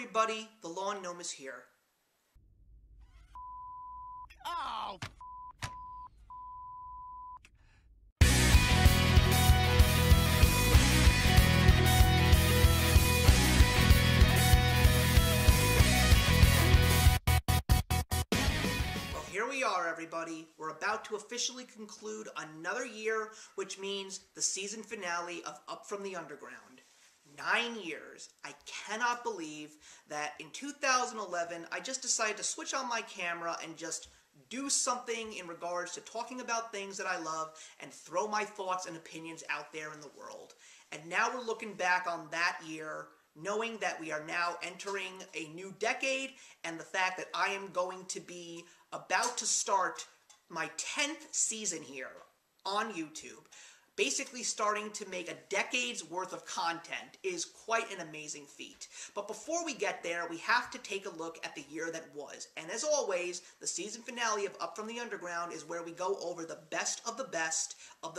everybody, the Lawn Gnome is here. Oh! Well, here we are, everybody. We're about to officially conclude another year, which means the season finale of Up From the Underground. 9 years. I cannot believe that in 2011, I just decided to switch on my camera and just do something in regards to talking about things that I love and throw my thoughts and opinions out there in the world. And now we're looking back on that year, knowing that we are now entering a new decade, and the fact that I am going to be about to start my 10th season here on YouTube. Basically starting to make a decade's worth of content is quite an amazing feat. But before we get there, we have to take a look at the year that was. And as always, the season finale of Up From the Underground is where we go over the best of the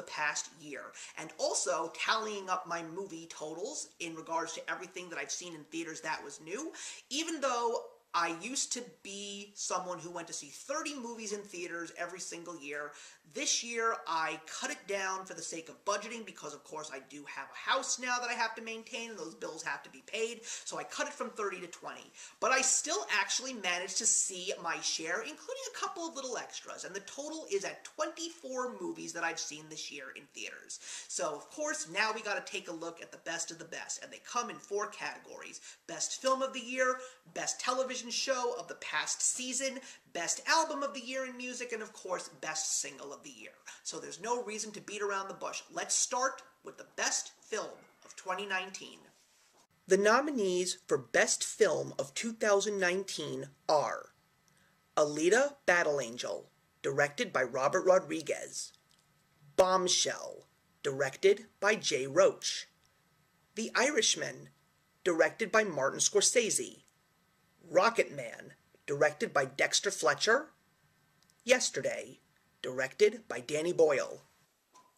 past year. And also tallying up my movie totals in regards to everything that I've seen in theaters that was new. Even though I used to be someone who went to see 30 movies in theaters every single year. This year, I cut it down for the sake of budgeting because, of course, I do have a house now that I have to maintain and those bills have to be paid, so I cut it from 30 to 20. But I still actually managed to see my share, including a couple of little extras, and the total is at 24 movies that I've seen this year in theaters. So, of course, now we gotta take a look at the best of the best, and they come in 4 categories. Best Film of the Year, Best Television Show of the past season, Best Album of the Year in Music, and of course, Best Single of the Year. So there's no reason to beat around the bush. Let's start with the Best Film of 2019. The nominees for Best Film of 2019 are Alita: Battle Angel, directed by Robert Rodriguez; Bombshell, directed by Jay Roach; The Irishman, directed by Martin Scorsese; Rocketman, directed by Dexter Fletcher; Yesterday, directed by Danny Boyle.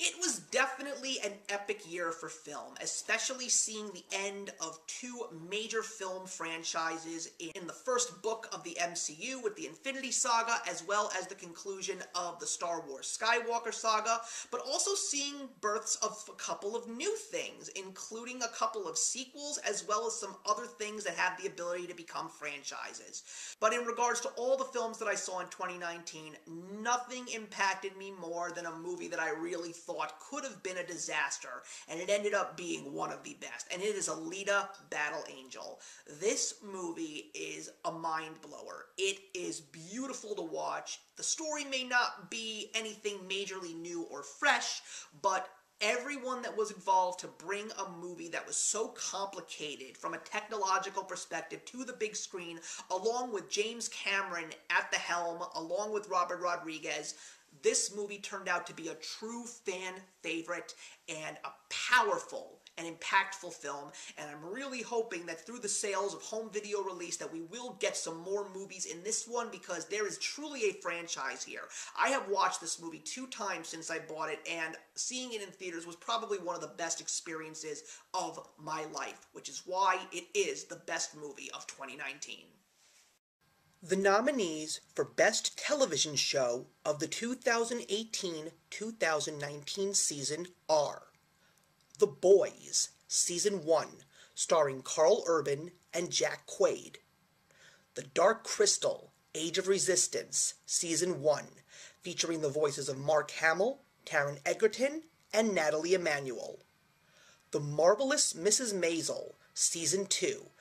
It was definitely an epic year for film, especially seeing the end of 2 major film franchises in the first book of the MCU with the Infinity Saga, as well as the conclusion of the Star Wars Skywalker Saga, but also seeing births of a couple of new things, including a couple of sequels, as well as some other things that have the ability to become franchises. But in regards to all the films that I saw in 2019, nothing impacted me more than a movie that I really thought could have been a disaster, and it ended up being one of the best, and it is Alita: Battle Angel. This movie is a mind blower. It is beautiful to watch. The story may not be anything majorly new or fresh, but everyone that was involved to bring a movie that was so complicated from a technological perspective to the big screen, along with James Cameron at the helm, along with Robert Rodriguez, this movie turned out to be a true fan favorite and a powerful and impactful film, and I'm really hoping that through the sales of home video release that we will get some more movies in this one, because there is truly a franchise here. I have watched this movie 2 times since I bought it, and seeing it in theaters was probably one of the best experiences of my life, which is why it is the best movie of 2019. The nominees for Best Television Show of the 2018-2019 season are The Boys, Season 1, starring Carl Urban and Jack Quaid; The Dark Crystal, Age of Resistance, Season 1, featuring the voices of Mark Hamill, Taron Egerton, and Natalie Emmanuel; The Marvelous Mrs. Maisel, Season 2,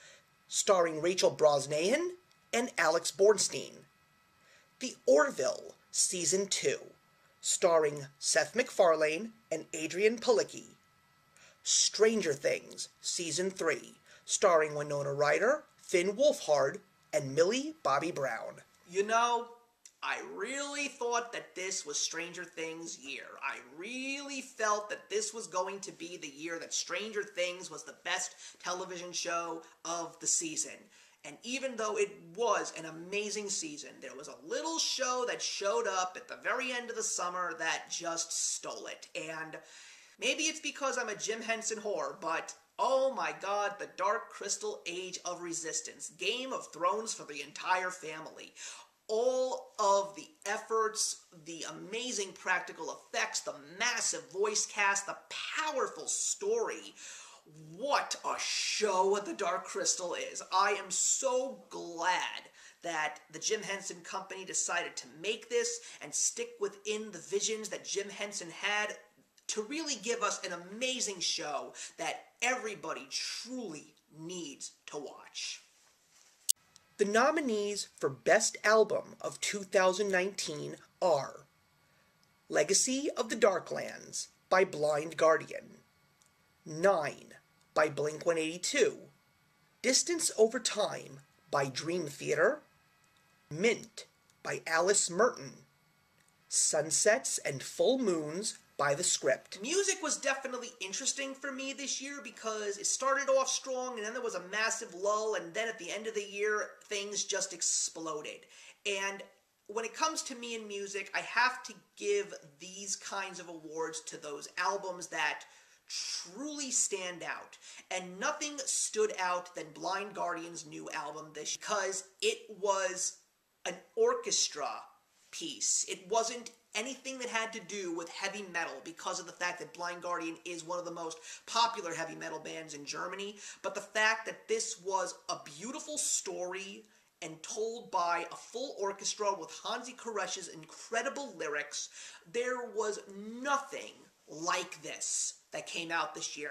starring Rachel Brosnahan and Alex Bornstein; The Orville, Season 2, starring Seth MacFarlane and Adrian Palicki; Stranger Things, Season 3, starring Winona Ryder, Finn Wolfhard, and Millie Bobby Brown. You know, I really thought that this was Stranger Things' year. I really felt that this was going to be the year that Stranger Things was the best television show of the season. And even though it was an amazing season, there was a little show that showed up at the very end of the summer that just stole it. And maybe it's because I'm a Jim Henson whore, but Oh my god, the Dark Crystal Age of Resistance. Game of Thrones for the entire family. All of the efforts, the amazing practical effects, the massive voice cast, the powerful story. What a show The Dark Crystal is. I am so glad that the Jim Henson Company decided to make this and stick within the visions that Jim Henson had to really give us an amazing show that everybody truly needs to watch. The nominees for Best Album of 2019 are Legacy of the Darklands by Blind Guardian, 9 by Blink-182, Distance Over Time by Dream Theater, Mint by Alice Merton, Sunsets and Full Moons by The Script. Music was definitely interesting for me this year because it started off strong and then there was a massive lull, and then at the end of the year things just exploded. And when it comes to me in music, I have to give these kinds of awards to those albums that truly stand out. And nothing stood out than Blind Guardian's new album this year because it was an orchestra piece. It wasn't anything that had to do with heavy metal because of the fact that Blind Guardian is one of the most popular heavy metal bands in Germany, but the fact that this was a beautiful story and told by a full orchestra with Hansi Koresh's incredible lyrics. There was nothing like this that came out this year,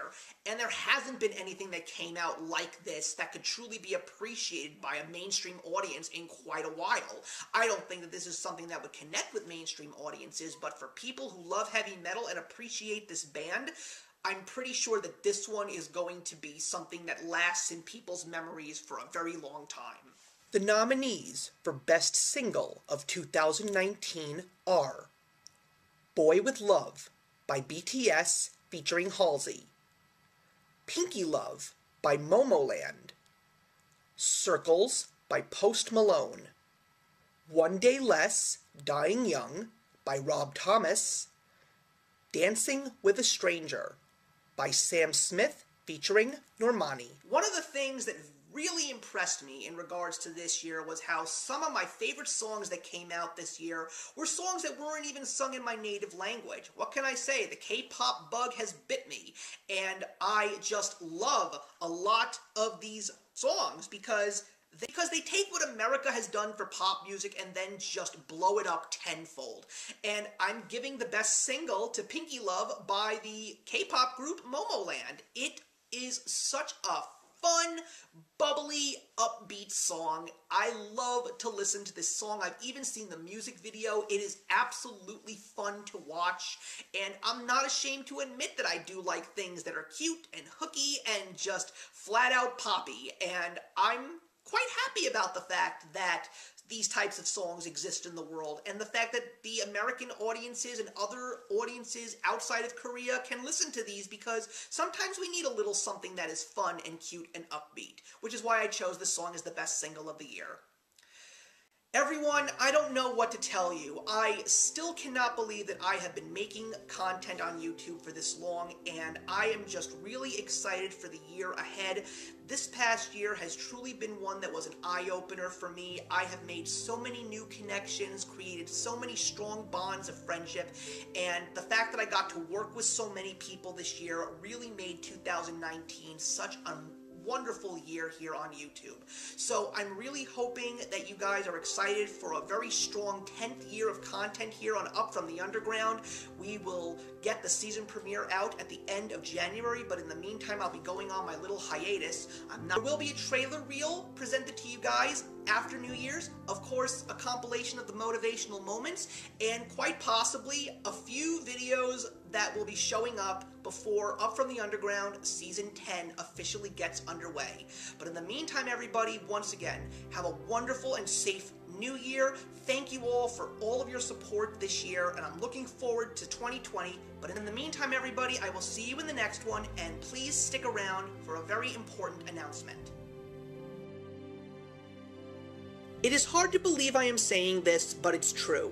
and there hasn't been anything that came out like this that could truly be appreciated by a mainstream audience in quite a while. I don't think that this is something that would connect with mainstream audiences, but for people who love heavy metal and appreciate this band, I'm pretty sure that this one is going to be something that lasts in people's memories for a very long time. The nominees for Best Single of 2019 are Boy With Love by BTS featuring Halsey, Pinky Love by Momoland, Circles by Post Malone, One Day Less, Dying Young by Rob Thomas, Dancing with a Stranger by Sam Smith featuring Normani. One of the things that really impressed me in regards to this year was how some of my favorite songs that came out this year were songs that weren't even sung in my native language. What can I say? The K-pop bug has bit me, and I just love a lot of these songs because they take what America has done for pop music and then just blow it up tenfold. And I'm giving the best single to Pinky Love by the K-pop group Momoland. It is such a fun, bubbly, upbeat song. I love to listen to this song. I've even seen the music video. It is absolutely fun to watch, and I'm not ashamed to admit that I do like things that are cute and hooky and just flat out poppy, and I'm quite happy about the fact that these types of songs exist in the world, and the fact that the American audiences and other audiences outside of Korea can listen to these, because sometimes we need a little something that is fun and cute and upbeat, which is why I chose this song as the best single of the year. Everyone, I don't know what to tell you. I still cannot believe that I have been making content on YouTube for this long, and I am just really excited for the year ahead. This past year has truly been one that was an eye-opener for me. I have made so many new connections, created so many strong bonds of friendship, and the fact that I got to work with so many people this year really made 2019 such a wonderful year here on YouTube. So I'm really hoping that you guys are excited for a very strong 10th year of content here on Up From the Underground. We will get the season premiere out at the end of January, but in the meantime I'll be going on my little hiatus. There will be a trailer reel presented to you guys after New Year's, of course a compilation of the motivational moments, and quite possibly a few videos that will be showing up before Up From the Underground Season 10 officially gets underway. But in the meantime, everybody, once again, have a wonderful and safe New Year. Thank you all for all of your support this year, and I'm looking forward to 2020. But in the meantime, everybody, I will see you in the next one, and please stick around for a very important announcement. It is hard to believe I am saying this, but it's true.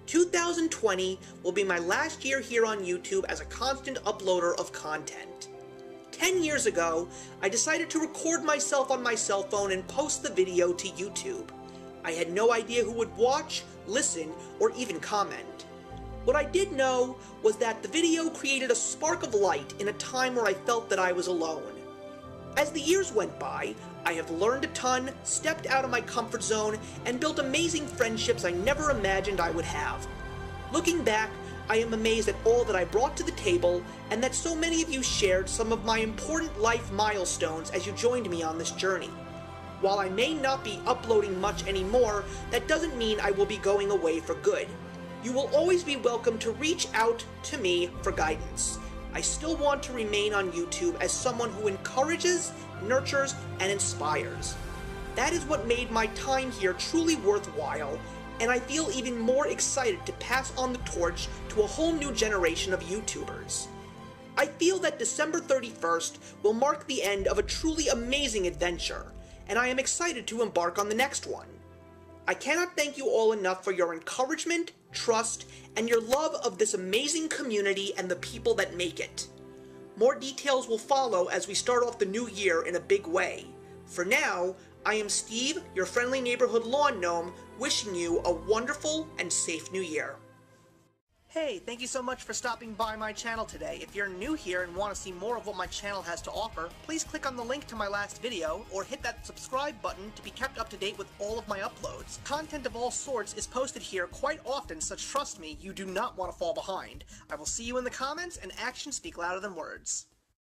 2020 will be my last year here on YouTube as a constant uploader of content. 10 years ago, I decided to record myself on my cell phone and post the video to YouTube. I had no idea who would watch, listen, or even comment. What I did know was that the video created a spark of light in a time where I felt that I was alone. As the years went by, I have learned a ton, stepped out of my comfort zone, and built amazing friendships I never imagined I would have. Looking back, I am amazed at all that I brought to the table, and that so many of you shared some of my important life milestones as you joined me on this journey. While I may not be uploading much anymore, that doesn't mean I will be going away for good. You will always be welcome to reach out to me for guidance. I still want to remain on YouTube as someone who encourages, nurtures, and inspires. That is what made my time here truly worthwhile, and I feel even more excited to pass on the torch to a whole new generation of YouTubers. I feel that December 31st will mark the end of a truly amazing adventure, and I am excited to embark on the next one. I cannot thank you all enough for your encouragement, trust, and your love of this amazing community and the people that make it. More details will follow as we start off the new year in a big way. For now, I am Steve, your friendly neighborhood lawn gnome, wishing you a wonderful and safe new year. Hey, thank you so much for stopping by my channel today. If you're new here and want to see more of what my channel has to offer, please click on the link to my last video, or hit that subscribe button to be kept up to date with all of my uploads. Content of all sorts is posted here quite often, so trust me, you do not want to fall behind. I will see you in the comments, and actions speak louder than words.